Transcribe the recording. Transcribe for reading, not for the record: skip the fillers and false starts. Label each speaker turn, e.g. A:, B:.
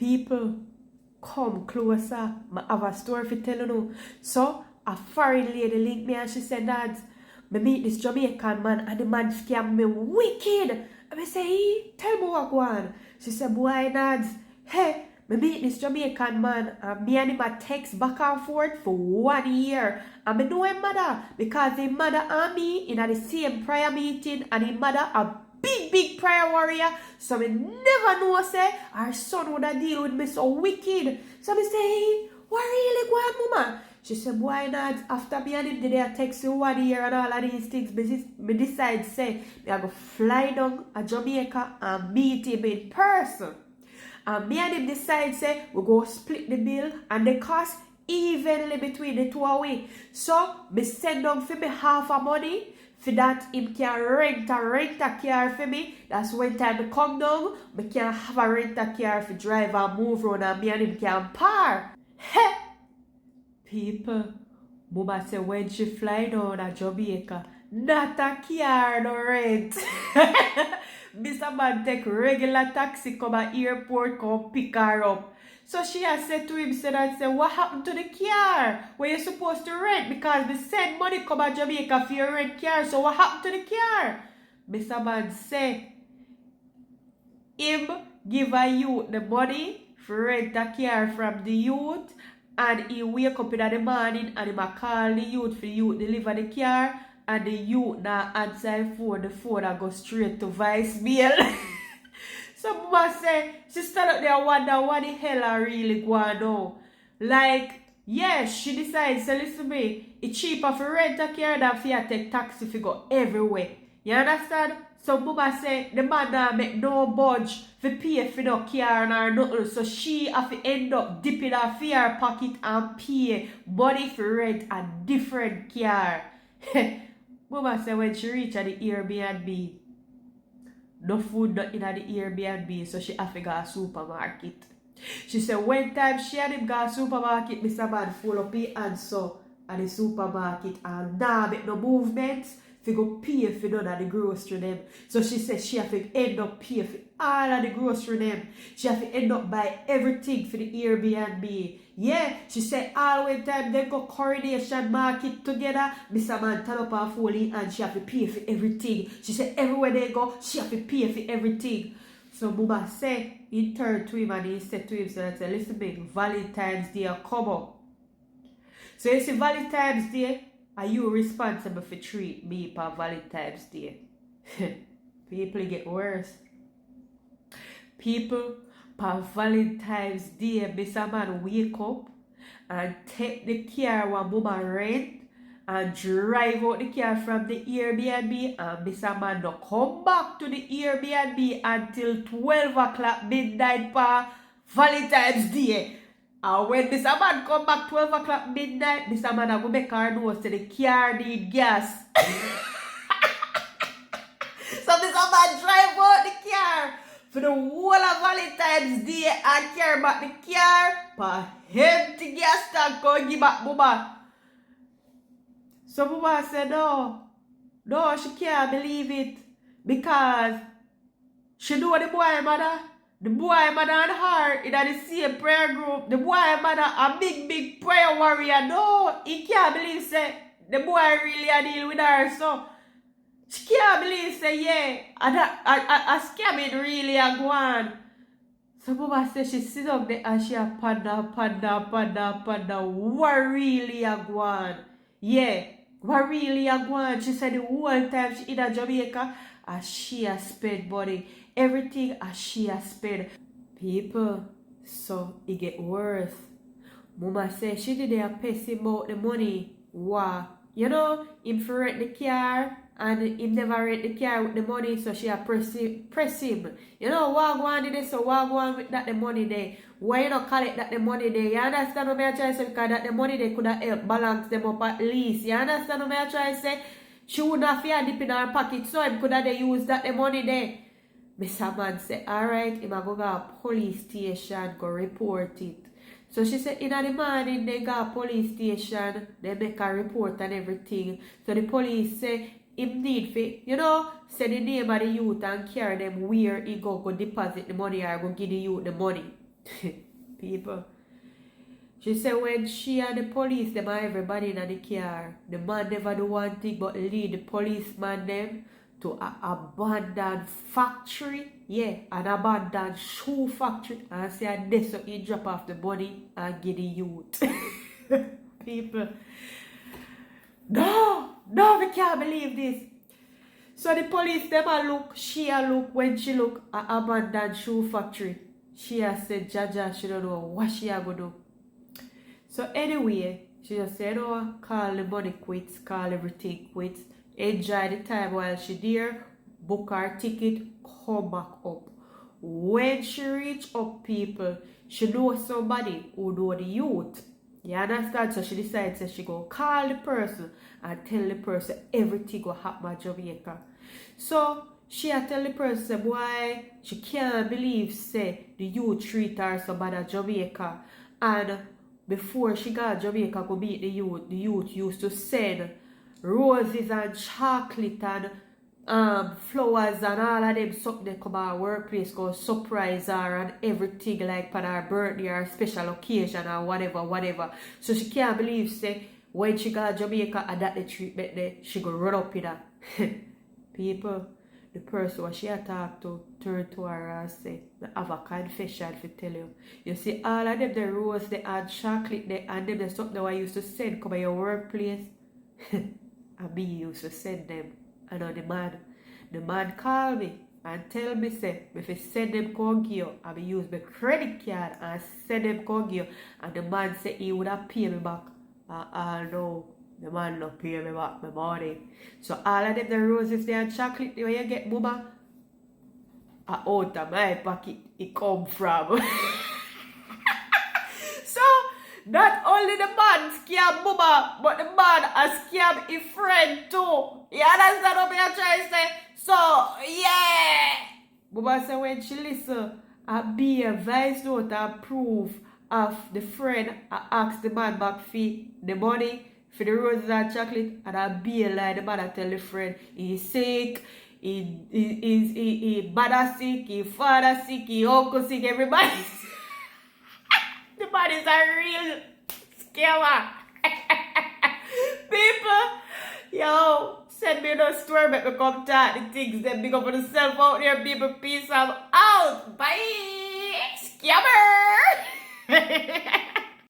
A: People, come closer. I have a story to tell you. So, a foreign lady linked me and she said that me meet this Jamaican man and the man scam me wicked. And I say, hey, tell me what go on. She said, boy, Nads, hey, me meet this Jamaican man and me and him a text back and forth for 1 year. And me know him mother because his mother and me in the same prayer meeting and his mother a big prayer warrior. So me never know say our son would have deal with me so wicked. So me say, hey, what really go on, mama? She said, why not? After me and him did I text you 1 year and all of these things, me decide say, me I go fly down to Jamaica and meet him in person. And me and him decide say, we go split the bill and the cost evenly between the two of we. So, me send down for me half of money, for that him can rent a car for me. That's when time me come down, me can have a rent a car for drive and move around and me and him can par. Hey! People, mama say when she fly down to Jamaica, not a car no rent. Mr. Man take regular taxi come at airport, come pick her up. So she has said to him, say, what happened to the car? Where you supposed to rent? Because we send money come at Jamaica for your rent car. So what happened to the car? Mr. Man say, him give a youth the money for rent a car from the youth. And he wake up in the morning and he call the youth for the youth deliver the car. And the youth now answer the phone and go straight to voicemail. So mama say, she stand up there and wonder what the hell I really going on. Like, yes, she decides, so listen to me, it's cheaper for rent a car than for you take taxi to go everywhere. You understand? So mama say, the man now make no budge for pay for no car or nothing. So she have to end up dipping her for her pocket and pay money for rent a different car. Mama say when she reach at the Airbnb, no food not in the Airbnb, so she have to go to supermarket. She said when time she and him go to supermarket, Mr. Man full up his hands so at the supermarket and now make no movements to go pay for none of the grocery them. So she said she have to end up pay for all of the grocery them. She have to end up buy everything for the Airbnb. Yeah, she said all the time they go Coronation Market together. Mr. Man turn up her phone and she have to pay for everything. She said everywhere they go, she have to pay for everything. So Mama say, he turned to him and he said to him, so say, listen big, Valentine's Day come up. So you see Valentine's Day, are you responsible for treat me for Valentine's Day? People get worse. People for Valentine's Day, Mr. Man wake up and take the car what mama rent and drive out the car from the Airbnb and Mr. Man no come back to the Airbnb until 12 o'clock midnight for Valentine's Day. And when Mr. Man come back 12 o'clock midnight, Mr. Man will make her know so the car need gas. So Mr. Man drive out the car for the whole of Valentine's Day and carry back the car for empty gas tank and give back Mama. So Mama said no, she can't believe it because she know the boy mother. The boy mother and her in the same prayer group. The boy mother a big prayer warrior. No, he can't believe say the boy really a deal with her. So she can't believe say yeah, a scamming really a go on. So Mama said she sit up there and she a panda. What really a go on? Yeah, what really a go on? She said the whole time she in a Jamaica and she a spend money. Everything as she has spent. People, so it get worse. Mama say she did a piss him out the money. Wow. You know, him for rent the car and him never rent the car with the money, so she a press him. You know, what go on this, so what go on with that the money there? Why you not collect that the money there? You understand what I try to say? Because that the money they could have helped balance them up at least. You understand what I try to say? She wouldn't have fear dip in her pocket, so him could have used that the money there. Mr. Man said, alright, him a go to a police station, go report it. So she said, in the morning, they go to police station, they make a report and everything. So the police say, him need for, say the name of the youth and carry them where he go deposit the money or go give the youth the money. People. She said when she and the police, them and everybody in the car, the man never do one thing but lead the policeman them to an abandoned factory. Yeah, an abandoned shoe factory. And say and this so he drop off the money and give the youth. People. No, we can't believe this. So the police them a look, she a look, when she look at abandoned shoe factory. She a said Jaja, she don't know what she a go do. So anyway, she just said, oh, call the money quits, call everything quits. Enjoy the time while she there, book her ticket, come back up. When she reach up, people, she know somebody who know the youth. You understand? So she decides that she go call the person and tell the person everything will happen at Jamaica. So she a tell the person why she can't believe say the youth treat her so bad at Jamaica. And before she got Jamaica to meet the youth used to send roses and chocolate and flowers and all of them something they come our workplace go surprise her and everything like for her birthday or special occasion or whatever. So she can't believe say when she got Jamaica and that the treatment there, she go run up in her. People, the person what she talk to turn to her and say, I have a confession to tell you. You see all of them the rose they and chocolate they and them the something I used to send come at your workplace. And me used to send them. I know the man call me and tell me say if I send them come give you, I use my credit card and send them come give you. And the man say he would have pay me back. No, the man not pay me back my money. So all of them the roses there and chocolate where you get mama, out of my pocket it come from. So not only the man scam mama, but the man has scam his friend too. You understand what I'm trying to say? So, yeah. Mama said when she listen, I be a voice note and proof of the friend, I ask the man back for the money, for the roses and chocolate, and I be a lie. The man I tell the friend, he's sick, he mother sick, he father sick, he uncle sick, everybody. The man is a real scammer. People, yo, send me no story, make me come talk the things, then big up on yourself out there, people. Peace out. Bye. Scammer.